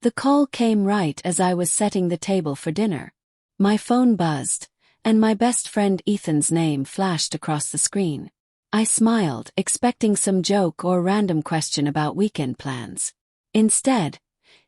The call came right as I was setting the table for dinner. My phone buzzed, and my best friend Ethan's name flashed across the screen. I smiled, expecting some joke or random question about weekend plans. Instead,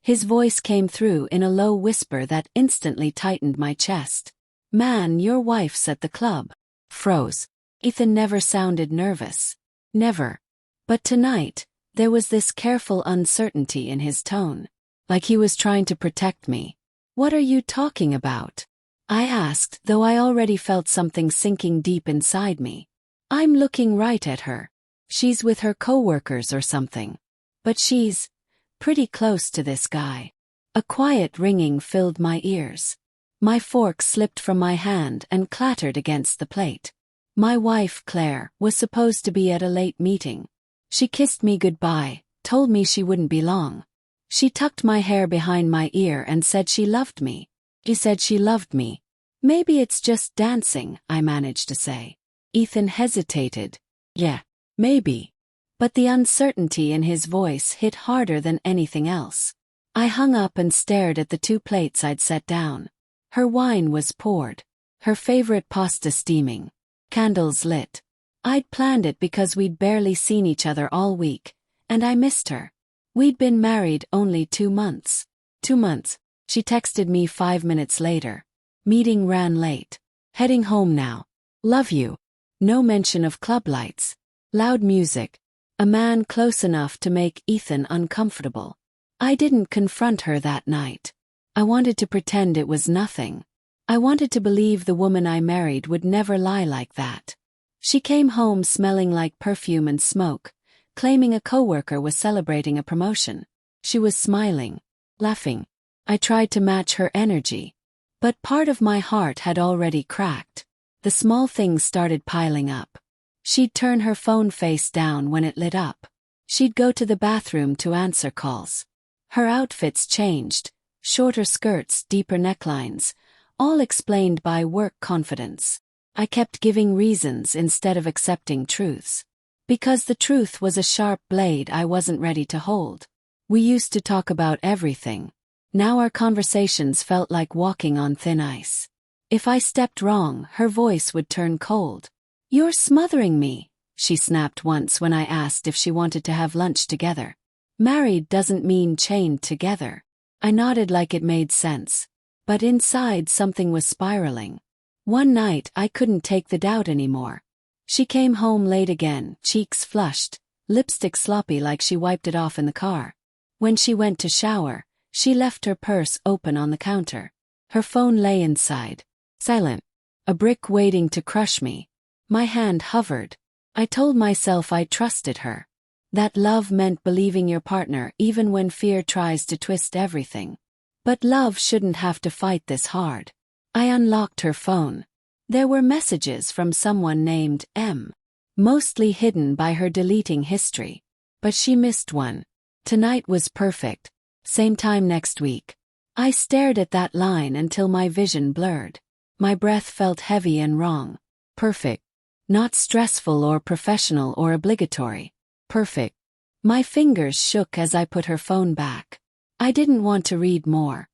his voice came through in a low whisper that instantly tightened my chest. "Man, your wife's at the club." Froze. Ethan never sounded nervous. Never. But tonight, there was this careful uncertainty in his tone. Like he was trying to protect me. "What are you talking about?" I asked, though I already felt something sinking deep inside me. "I'm looking right at her. She's with her coworkers or something. But she's pretty close to this guy." A quiet ringing filled my ears. My fork slipped from my hand and clattered against the plate. My wife, Claire, was supposed to be at a late meeting. She kissed me goodbye, told me she wouldn't be long. She tucked my hair behind my ear and said she loved me. She said she loved me. "Maybe it's just dancing," I managed to say. Ethan hesitated. "Yeah, maybe." But the uncertainty in his voice hit harder than anything else. I hung up and stared at the 2 plates I'd set down. Her wine was poured. Her favorite pasta steaming. Candles lit. I'd planned it because we'd barely seen each other all week, and I missed her. We'd been married only 2 months. 2 months. She texted me 5 minutes later. "Meeting ran late. Heading home now. Love you." No mention of club lights. Loud music. A man close enough to make Ethan uncomfortable. I didn't confront her that night. I wanted to pretend it was nothing. I wanted to believe the woman I married would never lie like that. She came home smelling like perfume and smoke, claiming a coworker was celebrating a promotion. She was smiling, laughing. I tried to match her energy. But part of my heart had already cracked. The small things started piling up. She'd turn her phone face down when it lit up. She'd go to the bathroom to answer calls. Her outfits changed, shorter skirts, deeper necklines, all explained by work confidence. I kept giving reasons instead of accepting truths. Because the truth was a sharp blade I wasn't ready to hold. We used to talk about everything. Now our conversations felt like walking on thin ice. If I stepped wrong, her voice would turn cold. "You're smothering me," she snapped once when I asked if she wanted to have lunch together. Married doesn't mean chained together. I nodded like it made sense. But inside something was spiraling. One night I couldn't take the doubt anymore. She came home late again, cheeks flushed, lipstick sloppy like she wiped it off in the car. When she went to shower, she left her purse open on the counter. Her phone lay inside. Silent. A brick waiting to crush me. My hand hovered. I told myself I trusted her. That love meant believing your partner even when fear tries to twist everything. But love shouldn't have to fight this hard. I unlocked her phone. There were messages from someone named M. Mostly hidden by her deleting history. But she missed one. "Tonight was perfect. Same time next week." I stared at that line until my vision blurred. My breath felt heavy and wrong. Perfect. Not stressful or professional or obligatory. Perfect. My fingers shook as I put her phone back. I didn't want to read more.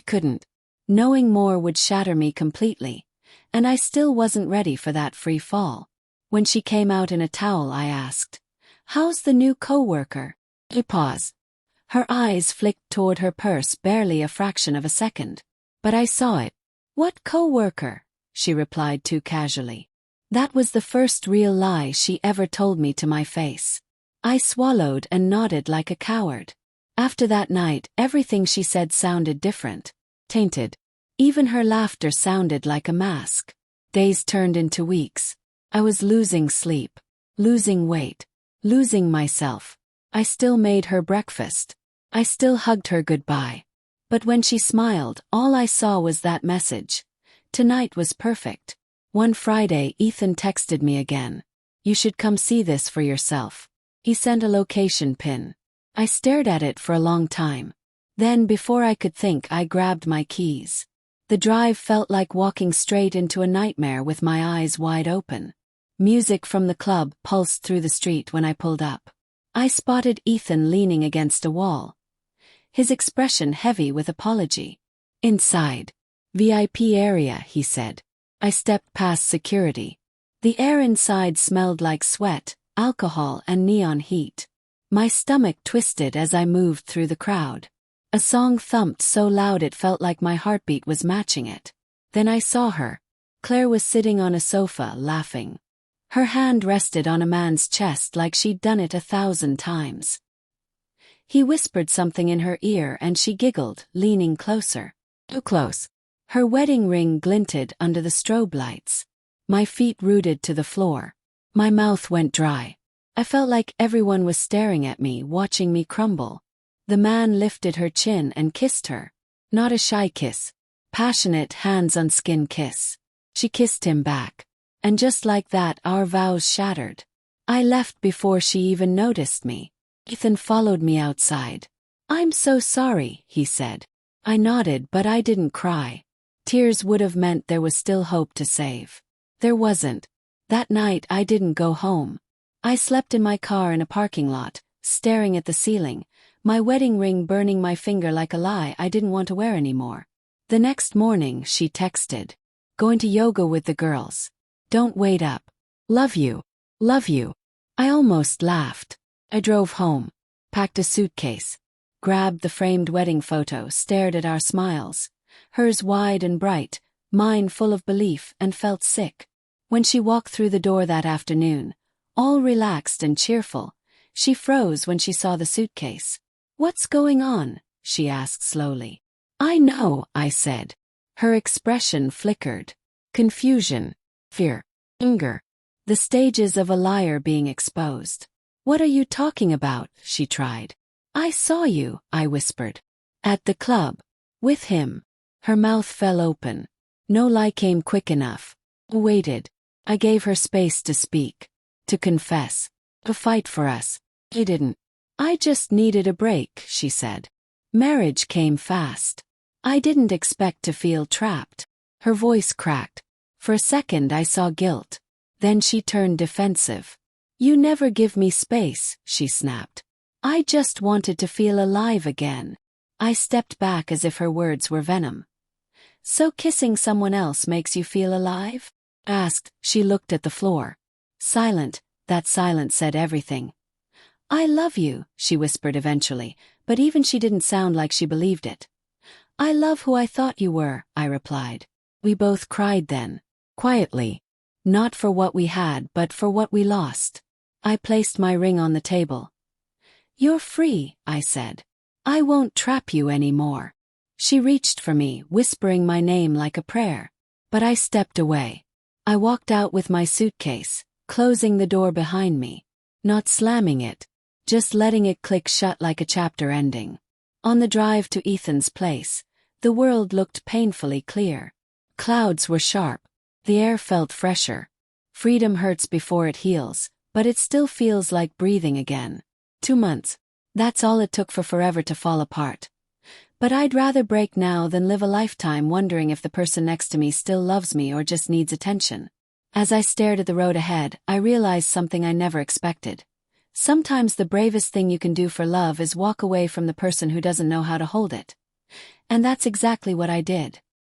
Couldn't. Knowing more would shatter me completely, and I still wasn't ready for that free fall. When she came out in a towel, I asked, "How's the new coworker?" A pause. Her eyes flicked toward her purse barely a fraction of a second. But I saw it. "What coworker?" she replied too casually. That was the first real lie she ever told me to my face. I swallowed and nodded like a coward. After that night, everything she said sounded different. Tainted. Even her laughter sounded like a mask. Days turned into weeks. I was losing sleep, losing weight, losing myself. I still made her breakfast. I still hugged her goodbye. But when she smiled, all I saw was that message. Tonight was perfect. One Friday, Ethan texted me again. "You should come see this for yourself." He sent a location pin. I stared at it for a long time. Then, before I could think, I grabbed my keys. The drive felt like walking straight into a nightmare with my eyes wide open. Music from the club pulsed through the street when I pulled up. I spotted Ethan leaning against a wall. his expression heavy with apology. "Inside. VIP area," he said. I stepped past security. The air inside smelled like sweat, alcohol, and neon heat. My stomach twisted as I moved through the crowd. A song thumped so loud it felt like my heartbeat was matching it. Then I saw her. Claire was sitting on a sofa, laughing. Her hand rested on a man's chest like she'd done it 1,000 times. He whispered something in her ear and she giggled, leaning closer. Too close. Her wedding ring glinted under the strobe lights. My feet rooted to the floor. My mouth went dry. I felt like everyone was staring at me, watching me crumble. The man lifted her chin and kissed her. Not a shy kiss. Passionate, hands-on-skin kiss. She kissed him back. And just like that, our vows shattered. I left before she even noticed me. Ethan followed me outside. "I'm so sorry," he said. I nodded, but I didn't cry. Tears would have meant there was still hope to save. There wasn't. That night I didn't go home. I slept in my car in a parking lot, staring at the ceiling, my wedding ring burning my finger like a lie I didn't want to wear anymore. The next morning she texted. "Going to yoga with the girls. Don't wait up. Love you. Love you." I almost laughed. I drove home, packed a suitcase, grabbed the framed wedding photo, stared at our smiles, hers wide and bright, mine full of belief, and felt sick. When she walked through the door that afternoon, all relaxed and cheerful, she froze when she saw the suitcase. "What's going on?" she asked slowly. "I know," I said. Her expression flickered. Confusion, fear, anger. The stages of a liar being exposed. "What are you talking about?" she tried. "I saw you," I whispered. "At the club. With him." Her mouth fell open. No lie came quick enough. I waited. I gave her space to speak. To confess. To fight for us. I didn't. "I just needed a break," she said. Marriage came fast. I didn't expect to feel trapped. Her voice cracked. For a second I saw guilt. Then she turned defensive. "You never give me space," she snapped. "I just wanted to feel alive again." I stepped back as if her words were venom. "So kissing someone else makes you feel alive?" asked. She looked at the floor. Silent, that silence said everything. "I love you," she whispered eventually, but even she didn't sound like she believed it. "I love who I thought you were," I replied. We both cried then. Quietly. Not for what we had, but for what we lost. I placed my ring on the table. "You're free," I said. "I won't trap you anymore." She reached for me, whispering my name like a prayer. But I stepped away. I walked out with my suitcase, closing the door behind me. Not slamming it, just letting it click shut like a chapter ending. On the drive to Ethan's place, the world looked painfully clear. Clouds were sharp. The air felt fresher. Freedom hurts before it heals, but it still feels like breathing again. 2 months. That's all it took for forever to fall apart. But I'd rather break now than live a lifetime wondering if the person next to me still loves me or just needs attention. As I stared at the road ahead, I realized something I never expected. Sometimes the bravest thing you can do for love is walk away from the person who doesn't know how to hold it. And that's exactly what I did.